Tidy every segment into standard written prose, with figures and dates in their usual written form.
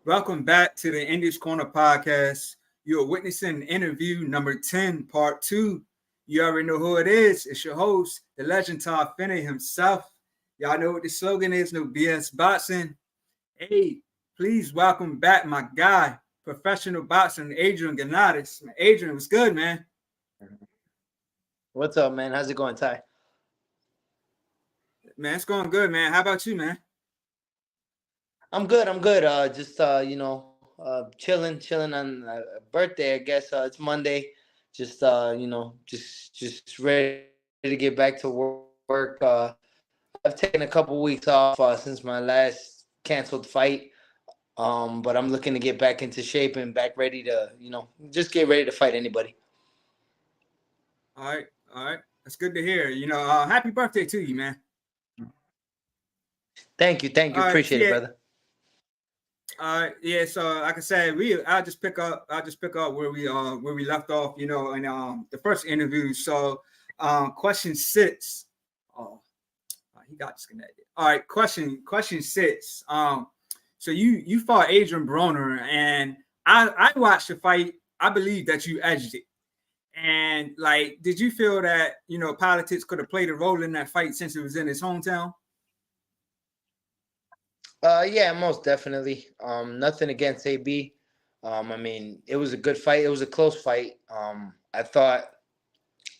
Welcome back to the Indies Corner podcast. You are witnessing interview number 10, part 2. You already know who it is. It's your host, the legend Todd Finney himself. Y'all know what the slogan is, no BS boxing. Hey, please welcome back my guy, professional boxer Adrian Granados. Adrian, what's good, man? What's up, man? How's it going, Ty? Man, it's going good, man. How about you, man? I'm good. I'm good. Just chilling on birthday. I guess it's Monday. Just just ready to get back to work. I've taken a couple weeks off since my last canceled fight. But I'm looking to get back into shape and back ready to just get ready to fight anybody. All right, all right. That's good to hear. Happy birthday to you, man. Thank you. All right, so Appreciate it, yeah, brother. yeah. So like I said, I'll just pick up. I'll just pick up where we left off. In the first interview. So, question 6. Oh, he got disconnected. All right, question 6. So you fought Adrian Broner, and I watched the fight. I believe that you edged it. And like, did you feel that politics could have played a role in that fight since it was in his hometown? Yeah, most definitely. Nothing against AB. I mean, it was a good fight. It was a close fight. I thought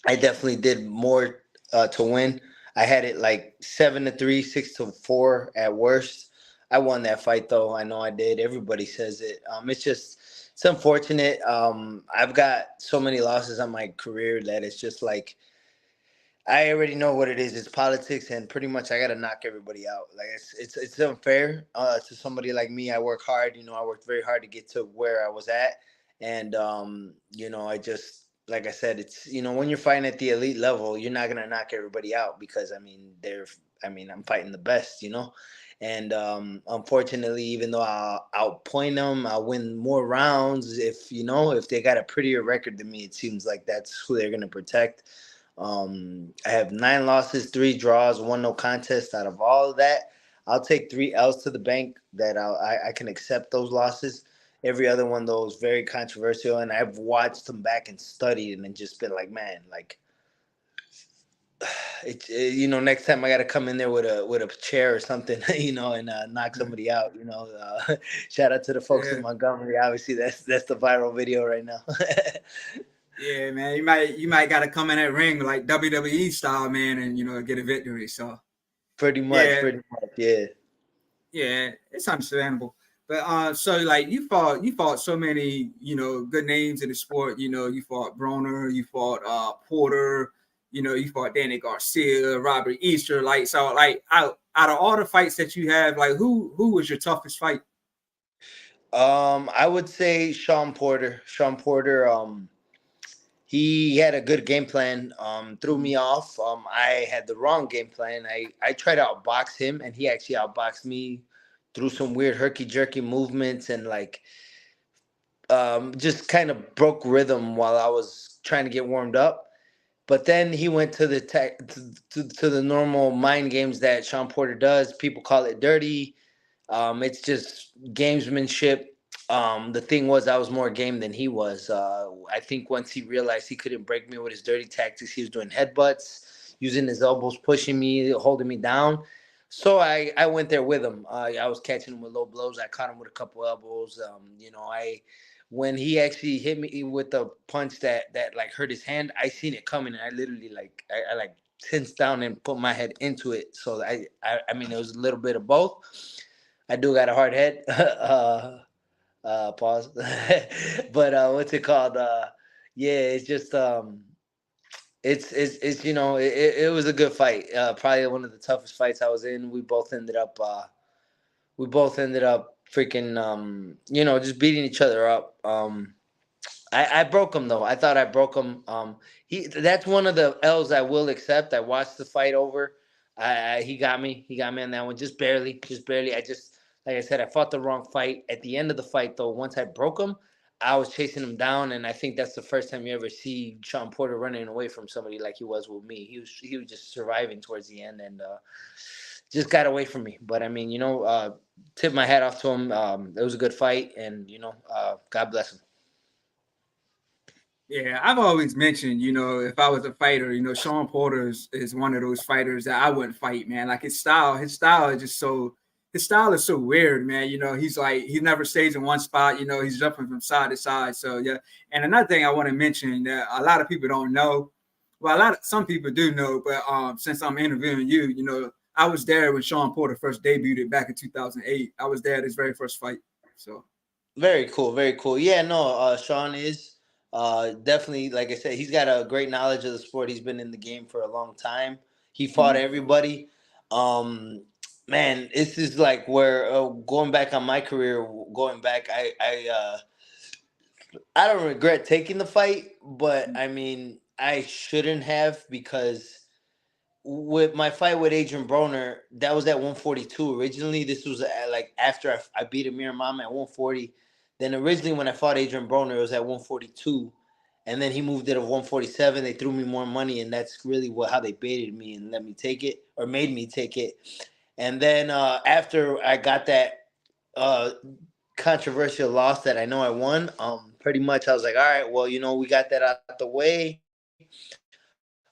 I definitely did more to win. I had it like 7-3, 6-4 at worst. I won that fight though. I know I did. Everybody says it. It's unfortunate. I've got so many losses on my career that it's just like I already know what it is. It's politics, and pretty much I gotta knock everybody out. Like it's unfair to somebody like me. I work hard. I worked very hard to get to where I was at, and I just like I said, it's when you're fighting at the elite level, you're not gonna knock everybody out because I'm fighting the best. And unfortunately, even though I'll outpoint them, I'll win more rounds. If they got a prettier record than me, it seems like that's who they're gonna protect. I have 9 losses, 3 draws, one no contest. Out of all of that, I'll take 3 L's to the bank. That I can accept those losses. Every other one though is very controversial, and I've watched them back and studied, and then just been like, man, like next time I got to come in there with a chair or something, and knock somebody out. Shout out to the folks in Yeah, Montgomery. Obviously, that's the viral video right now. yeah, man. You might got to come in that ring like WWE style, man, and get a victory. So yeah, Pretty much, yeah. yeah, it's understandable. But so like you fought so many good names in the sport. You fought Broner, you fought Porter, you fought Danny Garcia, Robert Easter. Like so, like out of all the fights that you have, like who was your toughest fight? I would say Shawn Porter. Shawn Porter. He had a good game plan. Threw me off. I had the wrong game plan. I tried to outbox him, and he actually outboxed me through some weird herky jerky movements and like just kind of broke rhythm while I was trying to get warmed up. But then he went to the to the normal mind games that Shawn Porter does. People call it dirty. It's just gamesmanship. The thing was, I was more game than he was. I think once he realized he couldn't break me with his dirty tactics, he was doing headbutts, using his elbows, pushing me, holding me down. So I went there with him. I was catching him with low blows. I caught him with a couple elbows. I when he actually hit me with a punch that like hurt his hand, I seen it coming, and I literally I like tensed down and put my head into it. So I mean it was a little bit of both. I do got a hard head. Pause. But what's it called? Yeah, it's just it's it was a good fight. Probably one of the toughest fights I was in. We both ended up freaking just beating each other up. I broke him though. I thought I broke him. He That's one of the L's I will accept. I watched the fight over. He got me. He got me on that one, just barely, just barely. Like I said, I fought the wrong fight. At the end of the fight though, once I broke him, I was chasing him down, and I think that's the first time you ever see Shawn Porter running away from somebody like he was with me. He was just surviving towards the end, and just got away from me. But I mean, tip my hat off to him. It was a good fight, and God bless him. Yeah, I've always mentioned, if I was a fighter, Shawn Porter is one of those fighters that I wouldn't fight, man. Like his style is so weird, man. He's like, he never stays in one spot, he's jumping from side to side. So, yeah. And another thing I want to mention that a lot of people don't know, well, some people do know, but since I'm interviewing you, I was there when Shawn Porter first debuted back in 2008. I was there at his very first fight. So, Very cool, very cool. Yeah, no, Shawn is definitely, like I said, he's got a great knowledge of the sport. He's been in the game for a long time. He fought mhm. everybody. Um, Man, this is like where going back on my career, going back, I don't regret taking the fight, but I mean, I shouldn't have because with my fight with Adrian Broner, that was at 142. Originally, this was like after I beat Amir Imam at 140. Then originally when I fought Adrian Broner, it was at 142. And then he moved it to 147. They threw me more money, and that's really how they baited me and let me take it or made me take it. And then after I got that uh, controversial loss that I know I won, pretty much I was like, all right, well, we got that out the way.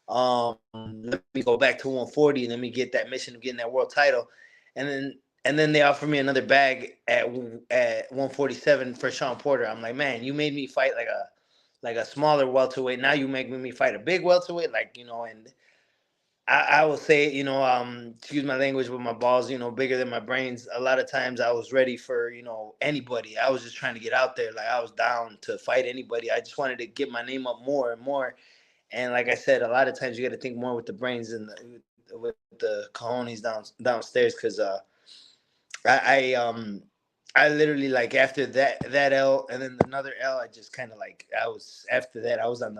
Let me go back to 140 and let me get that mission of getting that world title, and then they offered me another bag at 147 for Shawn Porter. I'm like, man, you made me fight like a smaller welterweight. Now you make me fight a big welterweight, and I will say, excuse my language, with my balls, bigger than my brains. A lot of times I was ready for, anybody. I was just trying to get out there. Like I was down to fight anybody. I just wanted to get my name up more and more. And like I said, a lot of times you got to think more with the brains and with the cojones downstairs. Because I I literally, like, after that L and then another L, I just kind of like I was after that I was on,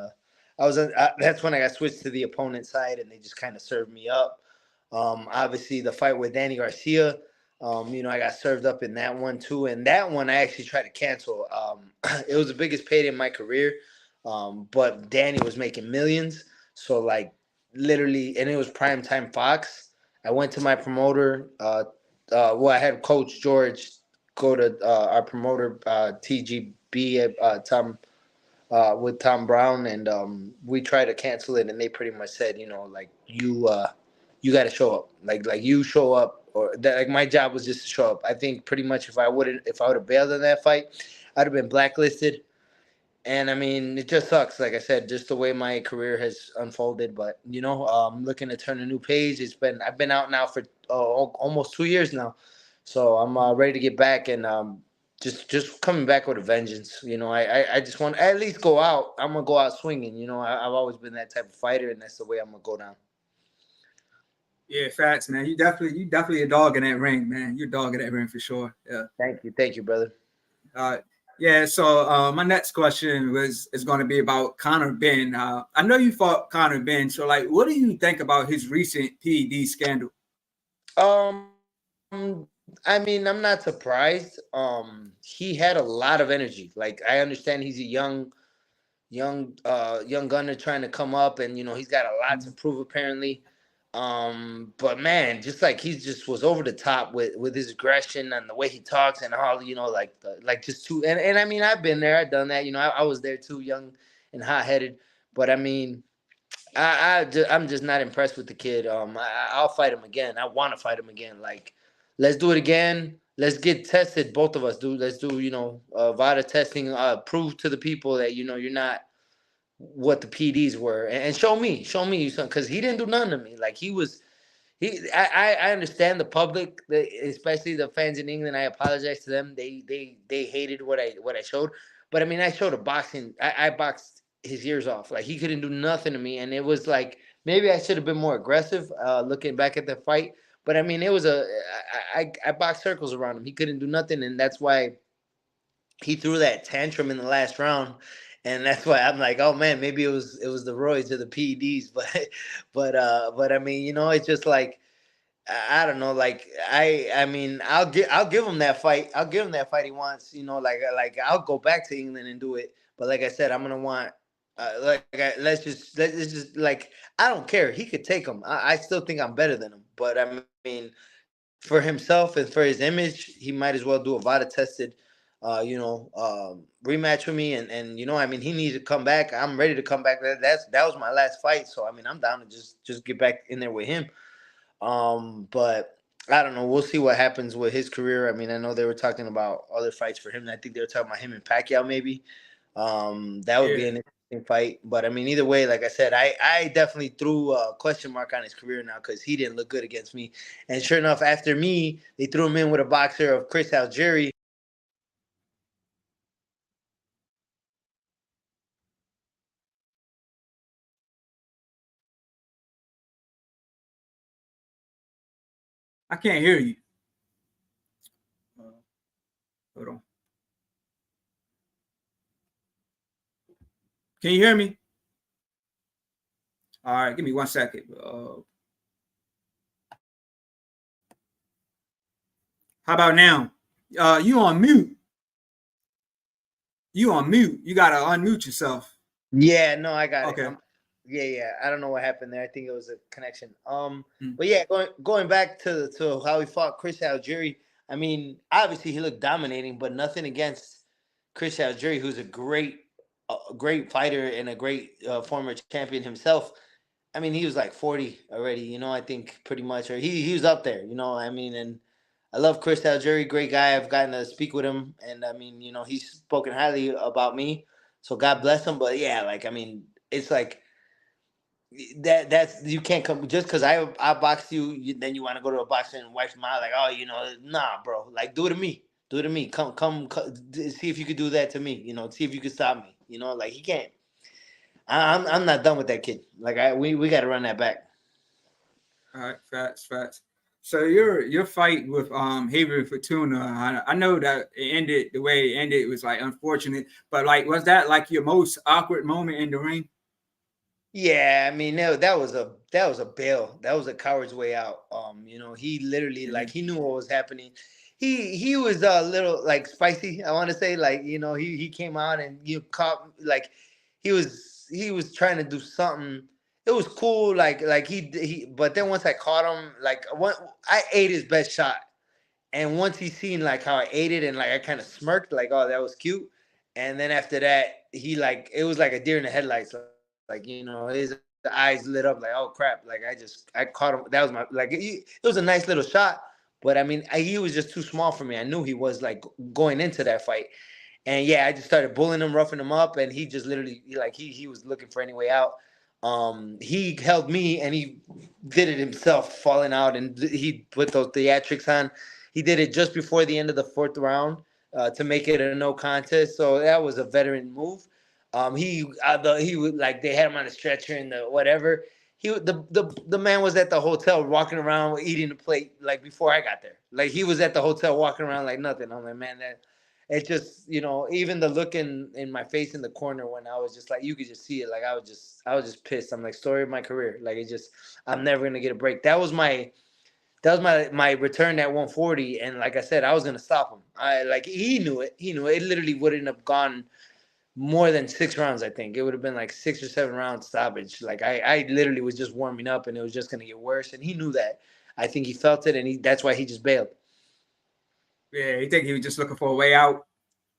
that's when I got switched to the opponent side and they just kind of served me up. Obviously the fight with Danny Garcia, I got served up in that one too, and that one I actually tried to cancel. It was the biggest payday in my career, but Danny was making millions, so like literally, and it was prime time Fox. I went to my promoter. I had Coach George go to our promoter TGB Tom with Tom Brown, and we tried to cancel it, and they pretty much said, like you got to show up, like you show up, or that, like my job was just to show up. I think pretty much if I would have bailed in that fight, I'd have been blacklisted. And I mean, it just sucks. Like I said, just the way my career has unfolded. But I'm looking to turn a new page. I've been out now for almost 2 years now, so I'm ready to get back and just coming back with a vengeance. I just want to at least go out. I'm gonna go out swinging. I've always been that type of fighter, and that's the way I'm gonna go down. Yeah, facts, man. You definitely a dog in that ring, man. You're a dog in that ring for sure. Yeah. Thank you, brother. Uh, yeah. So my next question is going to be about Conor Ben. I know you fought Conor Ben. So like, what do you think about his recent PED scandal? Um, I mean, I'm not surprised. He had a lot of energy. Like, I understand he's a young gunner trying to come up, and he's got a lot to prove apparently. But man, just like he just was over the top with his aggression and the way he talks and all, like just too. And I mean, I've been there, I've done that. I was there too, young and hot headed. But I mean, I'm just not impressed with the kid. I'll fight him again. I want to fight him again. Like, let's do it again. Let's get tested. Both of us do. Let's do VADA testing. Prove to the people that you're not what the PDs were, and show me something, because he didn't do nothing to me. Like, he was I understand the public, especially the fans in England. I apologize to them. They hated what I showed, but I mean, I showed a boxing. I boxed his ears off. Like, he couldn't do nothing to me, and it was like maybe I should have been more aggressive. Looking back at the fight, but I mean, it was I boxed circles around him. He couldn't do nothing, and that's why he threw that tantrum in the last round. And that's why I'm like, oh man, maybe it was the roids or the PEDs, but I mean, it's just like, I don't know. Like, I mean, I'll give him that fight. I'll give him that fight he wants. Like I'll go back to England and do it. But like I said, I'm gonna want. Let's just like, I don't care. He could take him. I still think I'm better than him. But I mean, for himself and for his image, he might as well do a VADA tested, rematch with me. And I mean, he needs to come back. I'm ready to come back. That was my last fight, so I mean, I'm down to just get back in there with him. But I don't know. We'll see what happens with his career. I mean, I know they were talking about other fights for him. I think they were talking about him and Pacquiao maybe. That would be an interesting fight. But I mean, either way, like I said, I definitely threw a question mark on his career now because he didn't look good against me. And sure enough, after me, they threw him in with a boxer of Chris Algieri. I can't hear you. Hold on. Can you hear me? All right, give me 1 second. How about now? You on mute. You on mute. You gotta unmute yourself. Yeah, no, I got Okay. it. Yeah. I don't know what happened there. I think it was a connection. But yeah, going back to how he fought Chris Algieri. I mean, obviously he looked dominating, but nothing against Chris Algieri, who's a great fighter and a great former champion himself. I mean, he was like 40 already. I think pretty much, or he was up there. I mean, and I love Chris Algieri, great guy. I've gotten to speak with him, and I mean, he's spoken highly about me. So God bless him. But yeah, like I mean, it's like that's you can't come just because I boxed then you want to go to a boxer and wipe him out like, oh, nah, bro. Like do it to me. Do it to me. Come, see if you could do that to me. See if you could stop me. Like he can't. I'm not done with that kid. Like we got to run that back. All right, facts. So your fight with Haver Fortuna, I know that it ended the way it ended. It was like unfortunate, but like, was that like your most awkward moment in the ring? Yeah, I mean that was a bail. That was a coward's way out. He literally like he knew what was happening. He was a little like spicy. I want to say like he came out and caught like he was trying to do something. It was cool like he but then once I caught him like I ate his best shot. And once he seen like how I ate it and like I kind of smirked like, oh, that was cute. And then after that, he like it was like a deer in the headlights. Like his eyes lit up like, oh crap! Like I caught him. That was my like it was a nice little shot. But I mean, he was just too small for me. I knew he was like going into that fight. And yeah, I just started bullying him, roughing him up, and he just literally he was looking for any way out. He held me and he did it himself, falling out, and he put those theatrics on. He did it just before the end of the fourth round to make it a no contest. So that was a veteran move. He would like they had him on a stretcher and the whatever. The man was at the hotel walking around eating the plate like before I got there. Like he was at the hotel walking around like nothing. I'm like, man, that it just even the look in my face in the corner when I was just like you could just see it. Like I was just pissed. I'm like, story of my career. Like it just I'm never gonna get a break. That was my return at 140, and like I said, I was gonna stop him. I like he knew it. He knew it. It literally wouldn't have gone more than 6 rounds. I think it would have been like 6 or 7 rounds stoppage. Like I literally was just warming up, and it was just gonna get worse. And he knew that. I think he felt it, and that's why he just bailed. Yeah, you think he was just looking for a way out?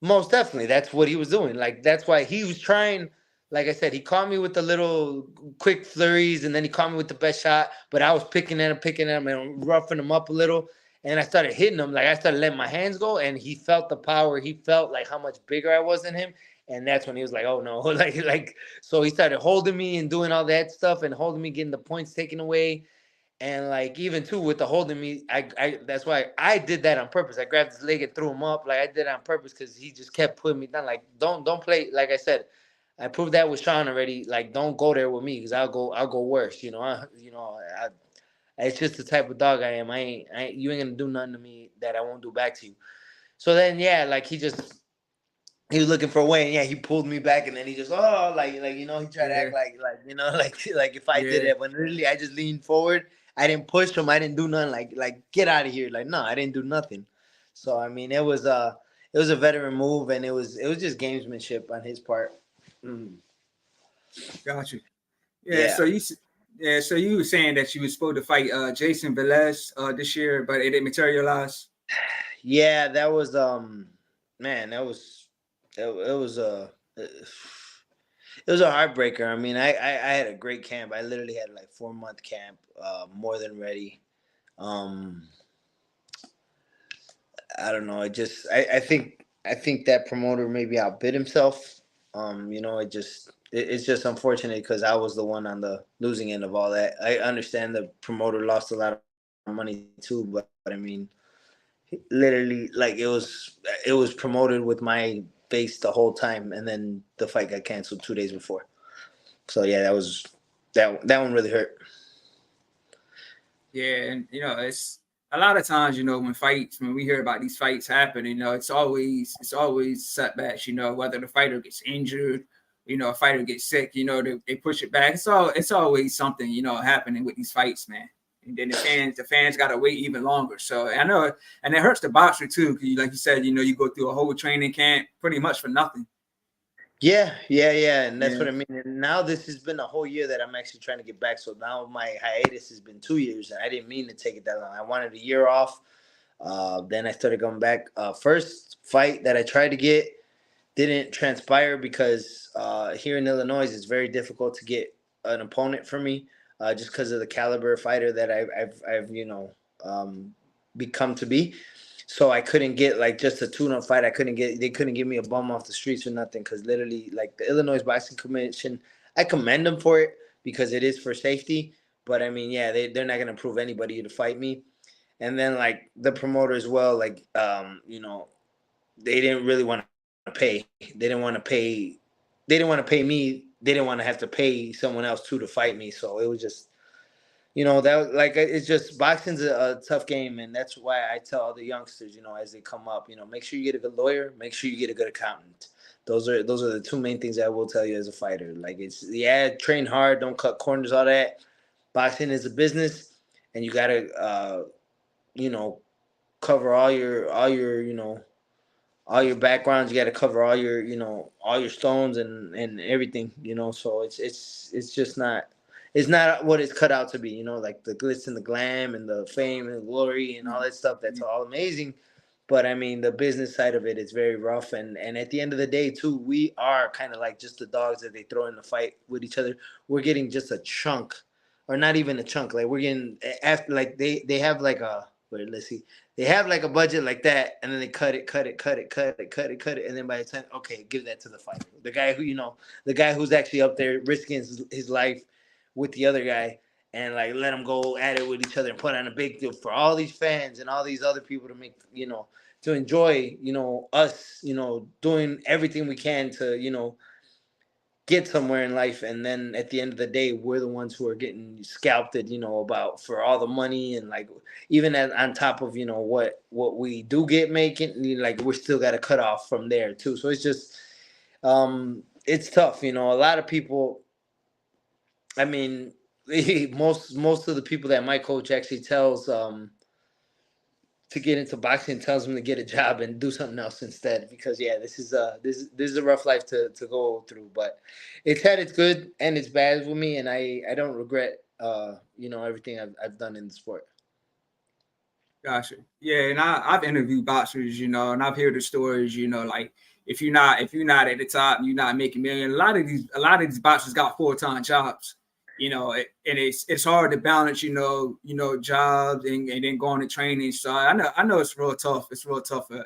Most definitely, that's what he was doing. Like that's why he was trying. Like I said, he caught me with the little quick flurries, and then he caught me with the best shot. But I was picking at him, and roughing him up a little. And I started hitting him. Like I started letting my hands go, and he felt the power. He felt like how much bigger I was than him, and that's when he was like, "Oh no!" like. So he started holding me and doing all that stuff, and holding me, getting the points taken away. And like even too with the holding me, I that's why I did that on purpose. I grabbed his leg and threw him up. Like I did it on purpose because he just kept putting me down. Like don't play. Like I said, I proved that with Shawn already. Like don't go there with me because I'll go worse. It's just the type of dog I am. You ain't gonna do nothing to me that I won't do back to you. So then yeah, like he was looking for a way, and yeah, he pulled me back, and then he just he tried to act Yeah, like if I did yeah. it, when really I just leaned forward. I didn't push him. I didn't do nothing. Like get out of here. Like no, I didn't do nothing. So I mean, it was a veteran move, and it was just gamesmanship on his part. Mm. Got you. Yeah. Yeah. So Yeah, so you were saying that you were supposed to fight Jason Velez this year, but it didn't materialize. Yeah, that was man, that was it was a it was a heartbreaker. I mean, I had a great camp. I literally had like 4 month camp, more than ready. Um, I don't know. I think that promoter maybe outbid himself. It's just unfortunate because I was the one on the losing end of all that. I understand the promoter lost a lot of money too, but I mean, literally, like it was promoted with my face the whole time, and then the fight got canceled 2 days before. So yeah, that one really hurt. Yeah, and it's a lot of times, when we hear about these fights happening, it's always setbacks, whether the fighter gets injured, a fighter gets sick, they push it back. It's always something, happening with these fights, man. And then the fans gotta wait even longer. So I know, and it hurts the boxer too, because like you said, you go through a whole training camp pretty much for nothing. Yeah, and that's Yeah. what I mean. And now this has been a whole year that I'm actually trying to get back. So now my hiatus has been 2 years, and I didn't mean to take it that long. I wanted a year off. Then I started going back. First fight that I tried to get didn't transpire because here in Illinois it's very difficult to get an opponent for me, just because of the caliber of fighter that I've um, become to be. So I couldn't get like just a tune-up fight. They couldn't give me a bum off the streets or nothing because literally like the Illinois Boxing Commission, I commend them for it because it is for safety. But I mean, yeah, they're not gonna prove anybody to fight me. And then like the promoter as well, like they didn't really want to pay. They didn't want to pay. They didn't want to pay me. They didn't want to have to pay someone else too to fight me. So it was just, that like it's just boxing's a tough game, and that's why I tell all the youngsters, as they come up, make sure you get a good lawyer, make sure you get a good accountant. Those are the two main things I will tell you as a fighter. Like it's train hard, don't cut corners, all that. Boxing is a business, and you gotta you know cover all your backgrounds. You got to cover all your stones and everything. So it's just not. It's not what it's cut out to be. Like the glitz and the glam and the fame and the glory and all that stuff. That's all amazing. But I mean, the business side of it is very rough. And at the end of the day, too, we are kind of like just the dogs that they throw in the fight with each other. We're getting just a chunk, or not even a chunk. Like we're getting after like they have like a. Wait, let's see. They have like a budget like that, and then they cut it, and then by the time, okay, give that to the fighter, the guy who's actually up there risking his life with the other guy, and like let them go at it with each other and put on a big deal for all these fans and all these other people to make to enjoy us doing everything we can to get somewhere in life, and then at the end of the day we're the ones who are getting scalped about for all the money, and like even on top of what we do get making, like we're still got to cut off from there too. So it's just it's tough. A lot of people, I mean, most of the people that my coach actually tells to get into boxing, tells them to get a job and do something else instead, because yeah, this is a rough life to go through, but it's had its good and its bad with me, and I don't regret everything I've done in the sport. Gotcha. Yeah, and I've interviewed boxers, and I've heard the stories, like if you're not at the top, you're not making million. A lot of these boxers got full-time jobs, and it's hard to balance, jobs and then going to training. So I know it's real tough. It's real tough for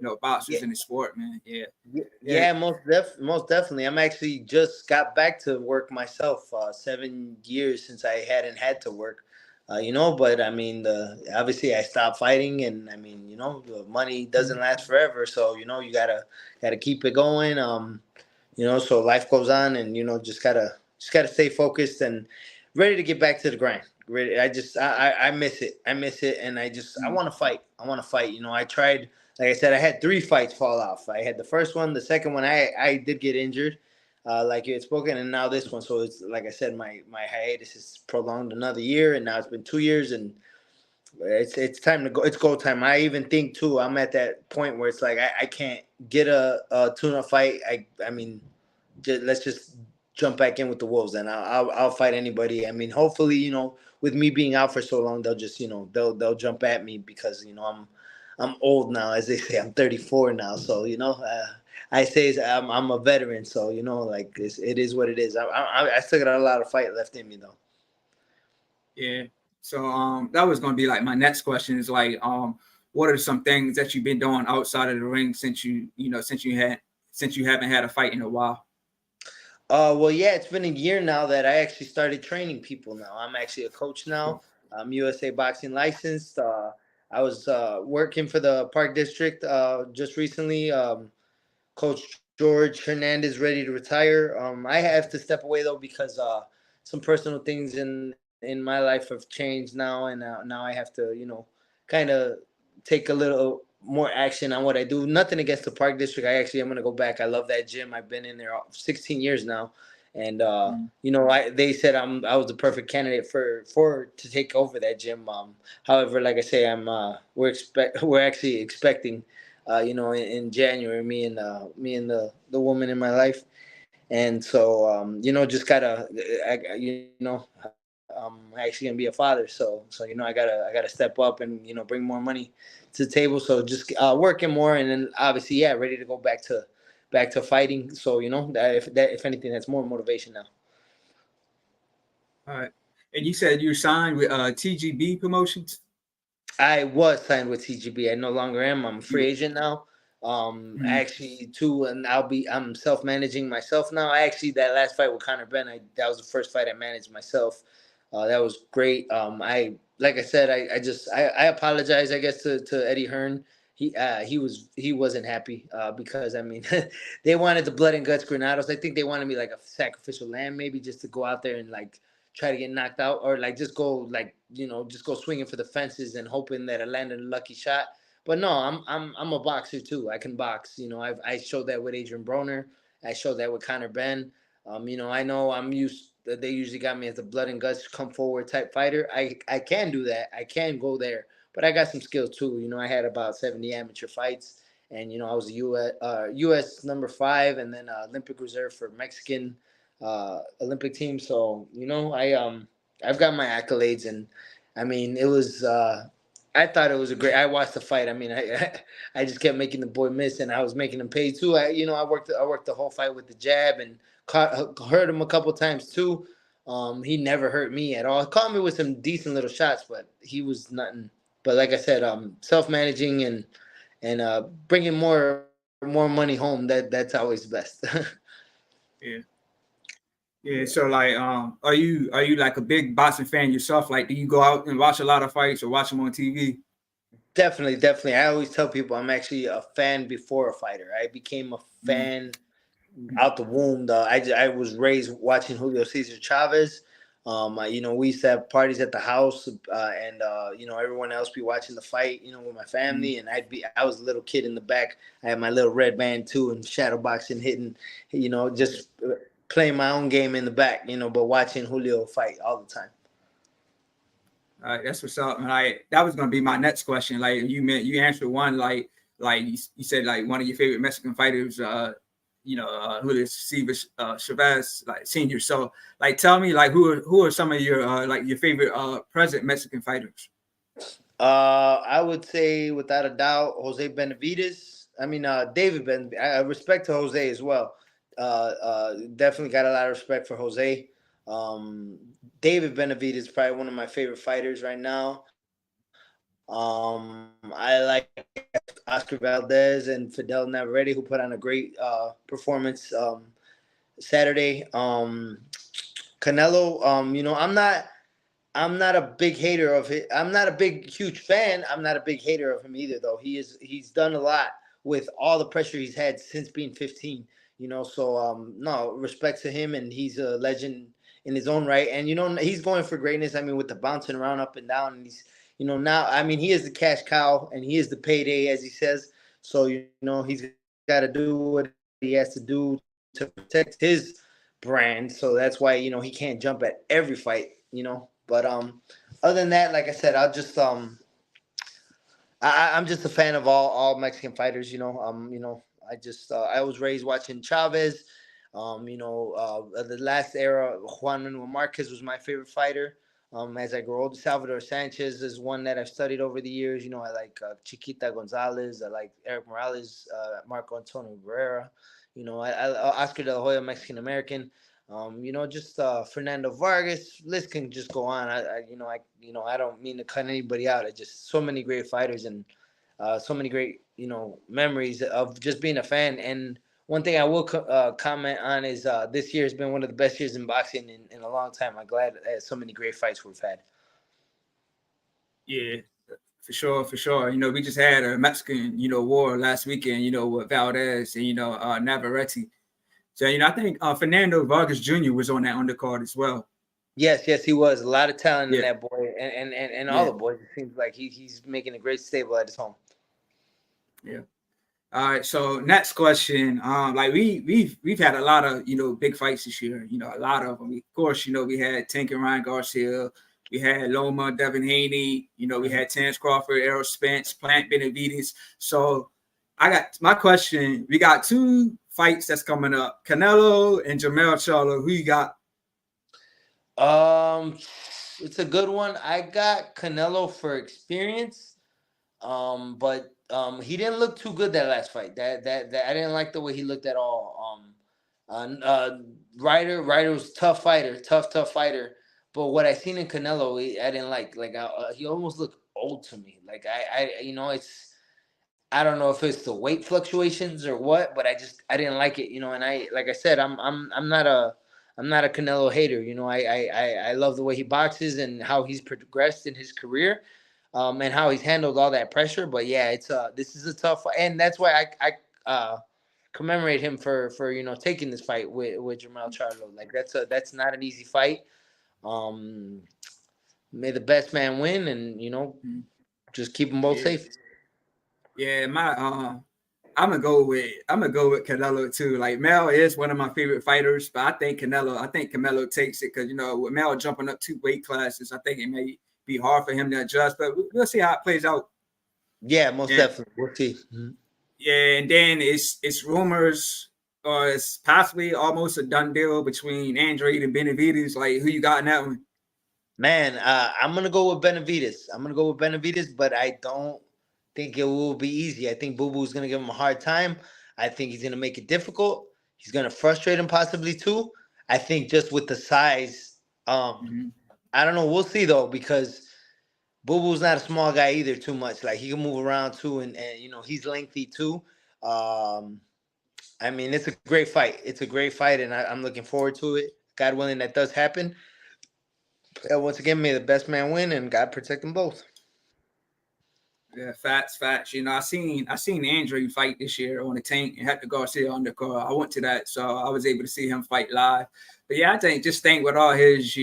Yeah, boxers in the sport, man. Yeah, yeah. yeah, most definitely. I'm actually just got back to work myself. 7 years since I hadn't had to work. But I mean, obviously I stopped fighting, and I mean, the money doesn't last forever, so you gotta keep it going. So life goes on, and just gotta stay focused and ready to get back to the grind. Ready, I miss it. I miss it, and I want to fight. I want to fight. I tried. Like I said, I had 3 fights fall off. I had the first one, the second one, I did get injured, like you had spoken, and now this one. So it's like I said, my hiatus is prolonged another year, and now it's been 2 years, and it's time to go. It's go time. I even think too. I'm at that point where it's like I can't get a tuna fight. I mean, let's just jump back in with the Wolves, and I'll fight anybody. I mean, hopefully, with me being out for so long, they'll just, they'll jump at me because, I'm old now, as they say. I'm 34 now, so I say I'm a veteran, so like it is what it is. I still got a lot of fight left in me though. Yeah. So that was gonna be like my next question is like what are some things that you've been doing outside of the ring since since you haven't had a fight in a while? Well, yeah, it's been a year now that I actually started training people. Now I'm actually a coach now. I'm USA boxing licensed. I was working for the Park District just recently. Coach George Hernandez ready to retire. I have to step away though because some personal things in my life have changed now, and now I have to kind of take a little more action on what I do. Nothing against the Park District. I actually am gonna go back. I love that gym. I've been in there 16 years now, and they said I was the perfect candidate for to take over that gym. However, like I say, we're actually expecting in January, me and the woman in my life, and so just gotta, I'm actually gonna be a father, so I gotta step up and bring more money to the table. So just working more, and then obviously, yeah, ready to go back to fighting. So that if anything, that's more motivation now. All right. And you said you signed with TGB Promotions. I was signed with TGB. I no longer am. I'm a free agent now. Mm-hmm. Actually, too, and I'm self managing myself now. I actually that last fight with Conor Ben, that was the first fight I managed myself. That was great. I like I said, I apologize. I guess to Eddie Hearn. He wasn't happy because I mean they wanted the blood and guts Granados. I think they wanted me like a sacrificial lamb, maybe just to go out there and like try to get knocked out, or like just go just go swinging for the fences and hoping that I landed a lucky shot. But no, I'm a boxer too. I can box. I showed that with Adrian Broner. I showed that with Conor Ben. I know I'm used. They usually got me as a blood and guts come forward type fighter. I can do that. I can go there, but I got some skills too. I had about 70 amateur fights, and I was a U.S. number 5, and then Olympic reserve for Mexican Olympic team. So I've got my accolades, and I mean it was. I thought it was a great. I watched the fight. I mean, I just kept making the boy miss, and I was making him pay too. I worked the whole fight with the jab and hurt him a couple times too. He never hurt me at all. He caught me with some decent little shots, but he was nothing. But like I said, self managing and bringing more money home. That's always best. Yeah. Yeah. So like, are you like a big boxing fan yourself? Like, do you go out and watch a lot of fights or watch them on TV? Definitely, definitely. I always tell people I'm actually a fan before a fighter. I became a Mm-hmm. fan out the womb. I was raised watching Julio Cesar Chavez. We used to have parties at the house, and everyone else be watching the fight. With my family, and I was a little kid in the back. I had my little red band too, and shadow boxing, hitting, just playing my own game in the back. But watching Julio fight all the time. All right, that's what's up. And that was gonna be my next question. Like you answered one. Like you said like one of your favorite Mexican fighters. Julio Cesar Chavez, like senior. So like tell me like who are some of your like your favorite present Mexican fighters? I would say without a doubt Jose Benavides. I mean David Ben. I respect to Jose as well. Definitely got a lot of respect for Jose. Um, David Benavides is probably one of my favorite fighters right now. I like Oscar Valdez and Fidel Navarrete, who put on a great performance Saturday. Canelo, I'm not a big hater of it. I'm not a big huge fan. I'm not a big hater of him either, though. He's done a lot with all the pressure he's had since being 15. So no respect to him, and he's a legend in his own right. And he's going for greatness. I mean, with the bouncing around up and down, and he's now. I mean, he is the cash cow, and he is the payday, as he says. So he's got to do what he has to do to protect his brand. So that's why he can't jump at every fight. But other than that, like I said, I'm just a fan of all Mexican fighters. I just I was raised watching Chavez. The last era, Juan Manuel Marquez was my favorite fighter. As I grow older, Salvador Sanchez is one that I've studied over the years. I like Chiquita Gonzalez. I like Eric Morales, Marco Antonio Barrera. Oscar De La Hoya, Mexican American. Just Fernando Vargas. List can just go on. I don't mean to cut anybody out. I just so many great fighters and so many great memories of just being a fan. And one thing I will comment on is this year has been one of the best years in boxing in a long time. I'm glad so many great fights we've had. Yeah, for sure, for sure. We just had a Mexican, war last weekend, with Valdez and, Navarrete. So, I think Fernando Vargas Jr. was on that undercard as well. Yes, he was. A lot of talent in Yeah. that boy. And all the boys, it seems like he's making a great stable at his home. Yeah. All right. So next question. Like we've had a lot of, big fights this year, a lot of them. Of course, we had Tank and Ryan Garcia. We had Loma, Devin Haney. We had Terrence Crawford, Errol Spence, Plant Benavides. So I got my question. We got 2 fights that's coming up. Canelo and Jermell Charlo. Who you got? It's a good one. I got Canelo for experience. But he didn't look too good that last fight. That I didn't like the way he looked at all. Ryder was tough fighter, tough fighter. But what I seen in Canelo, I didn't like. Like he almost looked old to me. Like I don't know if it's the weight fluctuations or what, but I didn't like it. And like I said, I'm not a Canelo hater. I love the way he boxes and how he's progressed in his career. And how he's handled all that pressure. But yeah, this is a tough fight, and that's why I commemorate him for taking this fight with Jermell Charlo. Like that's not an easy fight. May the best man win, and just keep them both safe. Yeah, I'm gonna go with Canelo too. Like Mel is one of my favorite fighters, but I think Canelo takes it because with Mel jumping up 2 weight classes, I think it may be hard for him to adjust, but we'll see how it plays out. Yeah, most definitely. We'll see. Mm-hmm. Yeah, and then it's rumors or it's possibly almost a done deal between Andre and Benavides. Like, who you got in that one? Man, I'm gonna go with Benavides. But I don't think it will be easy. I think Boo Boo's gonna give him a hard time. I think he's gonna make it difficult. He's gonna frustrate him possibly too. I think just with the size, I don't know. We'll see though, because Boo Boo's not a small guy either too much. Like he can move around too, and he's lengthy too. I mean, it's a great fight. It's a great fight, and I'm looking forward to it. God willing, that does happen. And once again, may the best man win, and God protect them both. Yeah, facts. I seen Andre fight this year on the Tank and Hector Garcia undercard. I went to that, so I was able to see him fight live. But yeah, I think with all his,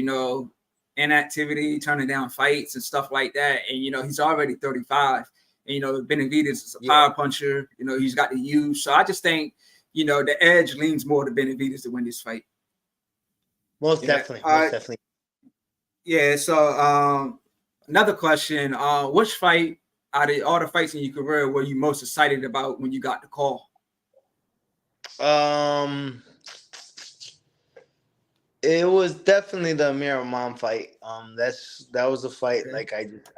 inactivity, turning down fights and stuff like that, and he's already 35. And Benavides is a power puncher. He's got the use. So I just think, the edge leans more to Benavides to win this fight. Most definitely. Yeah. So another question: which fight out of all the fights in your career were you most excited about when you got the call? It was definitely the Amir Imam fight. That was a fight. Okay. Like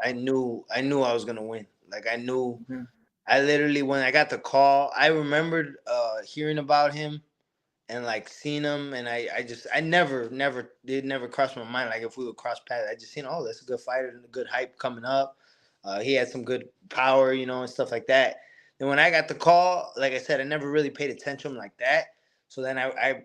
I knew I was gonna win. Like I knew. Mm-hmm. I literally, when I got the call, I remembered hearing about him and like seeing him, and I never crossed my mind like if we would cross paths. I just seen, oh, that's a good fighter and a good hype coming up. He had some good power, and stuff like that. And when I got the call, like I said, I never really paid attention like that. So then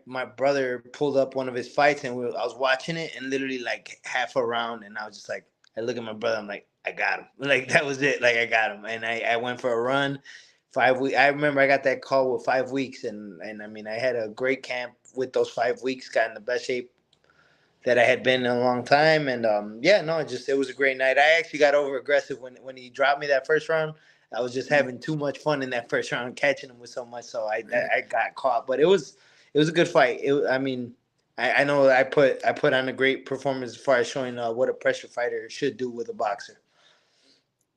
my brother pulled up one of his fights, and I was watching it, and literally like half a round, and I was just like, I look at my brother, I'm like, I got him. Like that was it. Like I got him, and I went for a run. 5 weeks. I remember I got that call with 5 weeks, and I mean I had a great camp with those 5 weeks. Got in the best shape that I had been in a long time, and it was a great night. I actually got over aggressive when he dropped me that first round. I was just having too much fun in that first round, catching him with so much, so I got caught. But it was a good fight. I know I put on a great performance as far as showing what a pressure fighter should do with a boxer.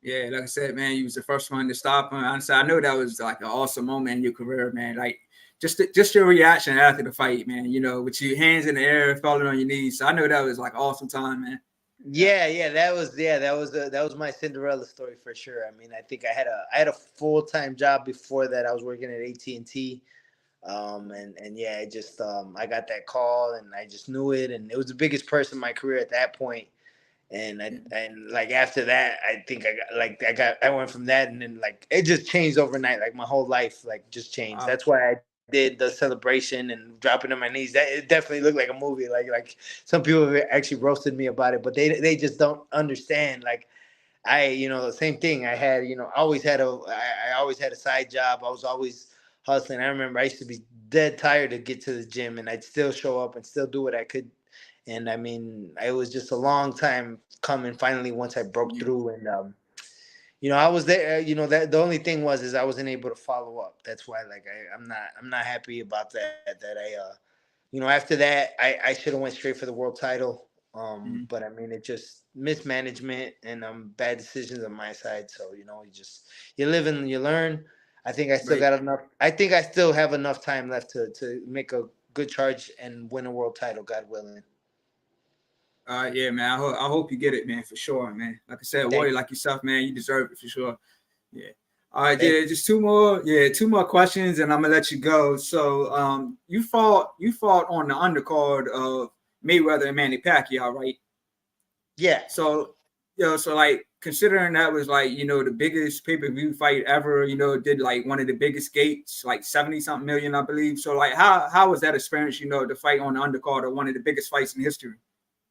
Yeah, like I said, man, you was the first one to stop him. Honestly, I know that was like an awesome moment in your career, man. Like just your reaction after the fight, man. You know, with your hands in the air, falling on your knees. So I know that was like awesome time, man. That was my Cinderella story for sure. I mean, I think I had a full-time job before that. I was working at AT&T. And yeah, it just I got that call and I just knew it, and it was the biggest purse in my career at that point. And like after that, I think I went from that, and then like it just changed overnight. Like my whole life like just changed. That's why I did the celebration and dropping on my knees. That it definitely looked like a movie. Like some people have actually roasted me about it, but they just don't understand. Like the same thing. I had, I always had a side job. I was always hustling. I remember I used to be dead tired to get to the gym, and I'd still show up and still do what I could. And I mean, it was just a long time coming. Finally, once I broke through, and I was there. That the only thing was is I wasn't able to follow up. That's why, like, I'm not happy about that. That after that, I should have went straight for the world title. But I mean, it just mismanagement and bad decisions on my side. So you live and you learn. I think I still got enough. I think I still have enough time left to make a good charge and win a world title, God willing. Yeah, man. I hope you get it, man, for sure, man. Like I said, warrior like yourself, man, you deserve it for sure. Yeah. All right, yeah, just two more questions, and I'm gonna let you go. So, you fought on the undercard of Mayweather and Manny Pacquiao, right? Yeah. So, so like considering that was like the biggest pay-per-view fight ever, did like one of the biggest gates, like 70-something million, I believe. So, like, how was that experience? To fight on the undercard of one of the biggest fights in history.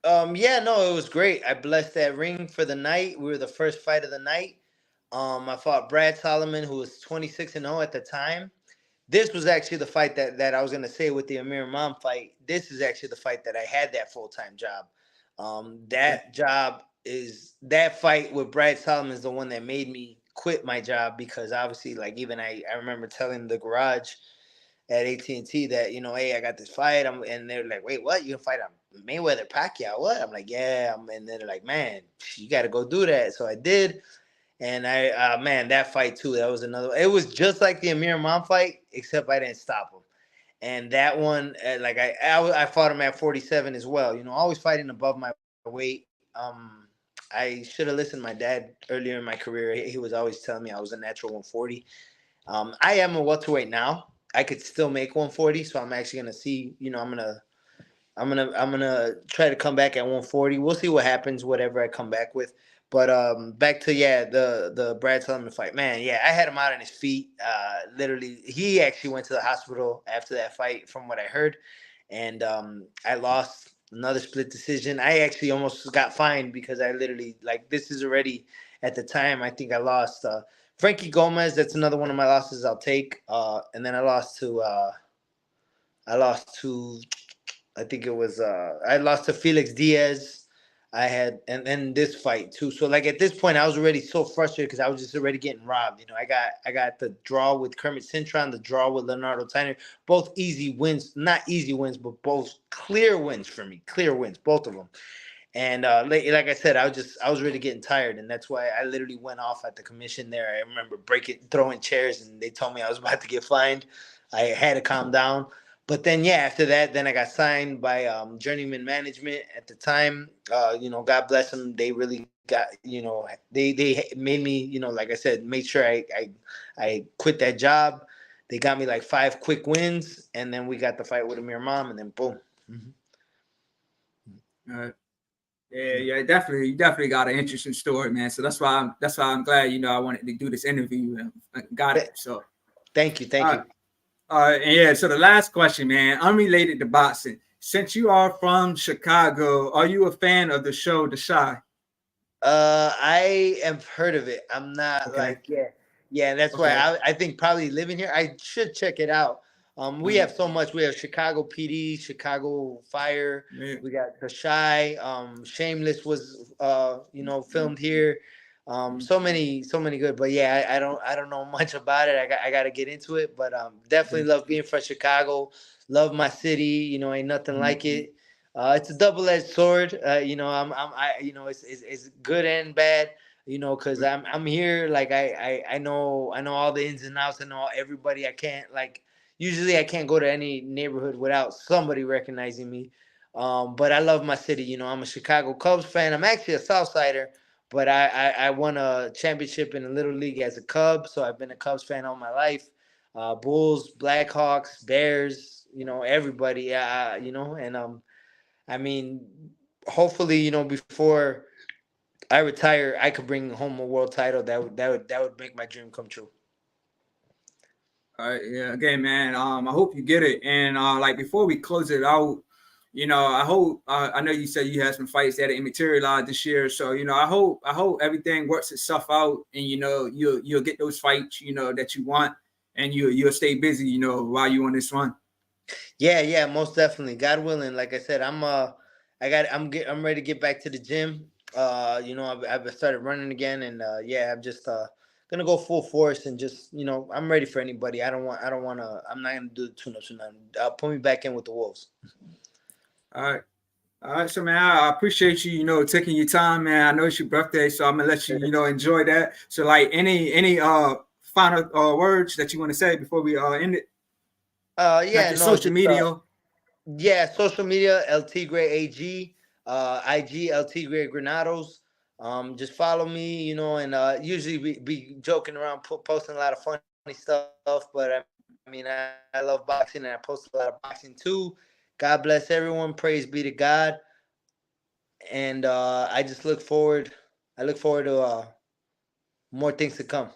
It was great. I blessed that ring for the night. We were the first fight of the night. I fought Brad Solomon, who was 26-0 at the time. This was actually the fight that I was going to say with the Amir Imam fight. This is actually the fight that I had that full-time job. That fight with Brad Solomon is the one that made me quit my job, because obviously, like, even I remember telling the garage at AT&T that, hey, I got this fight. And they're like, wait, what? You gonna fight Mayweather Pacquiao? What? I'm like, yeah. And they're like, man, you got to go do that. So I did. And man, that fight too, that was another. It was just like the Amir Imam fight, except I didn't stop him. And that one, I fought him at 47 as well. Always fighting above my weight. I should have listened to my dad earlier in my career. He was always telling me I was a natural 140. I am a welterweight now. I could still make 140, so I'm actually gonna see. I'm gonna try to come back at 140. We'll see what happens, whatever I come back with. But back to the Brad Solomon fight, man. Yeah, I had him out on his feet. Literally, he actually went to the hospital after that fight, from what I heard, and I lost another split decision. I actually almost got fined because I literally, like, this is already at the time. I think I lost. Frankie Gomez, that's another one of my losses I'll take. And then I lost to I think it was I lost to Felix Diaz. I had and then this fight too. So like at this point I was already so frustrated because I was just already getting robbed. I got the draw with Kermit Cintron, the draw with Leonardo Tyner, both easy wins, not easy wins, but both clear wins for me. Clear wins, both of them. And like I said, I was really getting tired, and that's why I literally went off at the commission there. I remember throwing chairs, and they told me I was about to get fined. I had to calm down. But then, yeah, after that, then I got signed by Journeyman Management at the time. God bless them. They really got, they made me, like I said, make sure I quit that job. They got me like 5 quick wins, and then we got the fight with Amir Imam, and then boom. All right. Yeah, definitely. You definitely got an interesting story, man. So that's why I'm glad, I wanted to do this interview and got it. So thank you. And yeah, so the last question, man, unrelated to boxing. Since you are from Chicago, are you a fan of the show The Chi? I have heard of it. I'm not yeah. That's why I think probably living here, I should check it out. We have so much. We have Chicago PD, Chicago Fire. Yeah. We got The Chi. Shameless was filmed here. So many good. But yeah, I don't know much about it. I got to get into it. But definitely love being from Chicago. Love my city. Ain't nothing like it. It's a double-edged sword. It's good and bad. Because I'm here. Like I know all the ins and outs. I know everybody. I can't usually I can't go to any neighborhood without somebody recognizing me. But I love my city. You know, I'm a Chicago Cubs fan. I'm actually a Southsider, but I won a championship in the Little League as a Cub, so I've been a Cubs fan all my life. Bulls, Blackhawks, Bears, you know, everybody. You know, and I mean, hopefully, you know, before I retire, I could bring home a world title. That would make my dream come true. All right, yeah, again, man. I hope you get it. And like before we close it out, you know, I hope. I know you said you had some fights that didn't materialize this year, so you know, I hope everything works itself out, and you know, you'll get those fights, you know, that you want, and you'll stay busy, you know, while you on this run. Yeah, most definitely. God willing, like I said, I'm ready to get back to the gym. You know, I've started running again, and yeah, I'm just gonna go full force and just, you know, I'm ready for anybody. I don't want to. I'm not gonna do the tune-ups or nothing. Put me back in with the Wolves. All right. All right, so man, I appreciate you, you know, taking your time, man. I know it's your birthday, so I'm gonna let you, you know, enjoy that. So, like, any final words that you want to say before we end it? Like Yeah, your no, social just media. yeah, social media, LT Gray AG, IG LT Gray Granados. Just follow me, you know, and usually be joking around, posting a lot of funny stuff. But I mean, I love boxing, and I post a lot of boxing too. God bless everyone. Praise be to God. And I just look forward. I look forward to more things to come.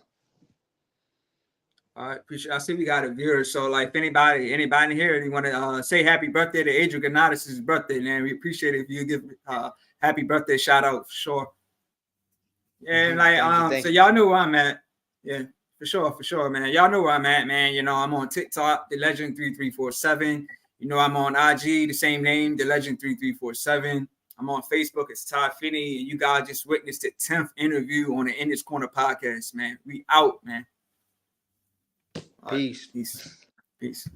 All right, appreciate. I see we got a viewer. So, like, if anybody here, you want to say happy birthday to Adrian Granados' birthday, man, we appreciate it if you give happy birthday shout out for sure. And like, Thank so you. y'all know where I'm at. Yeah, for sure, man. Y'all know where I'm at, man. You know, I'm on TikTok, the Legend 3347. You know, I'm on IG, the same name, the Legend 3347. I'm on Facebook, it's Todd Finney, and you guys just witnessed the 10th interview on the In This Corner podcast, man. We out, man. All right, Peace. peace.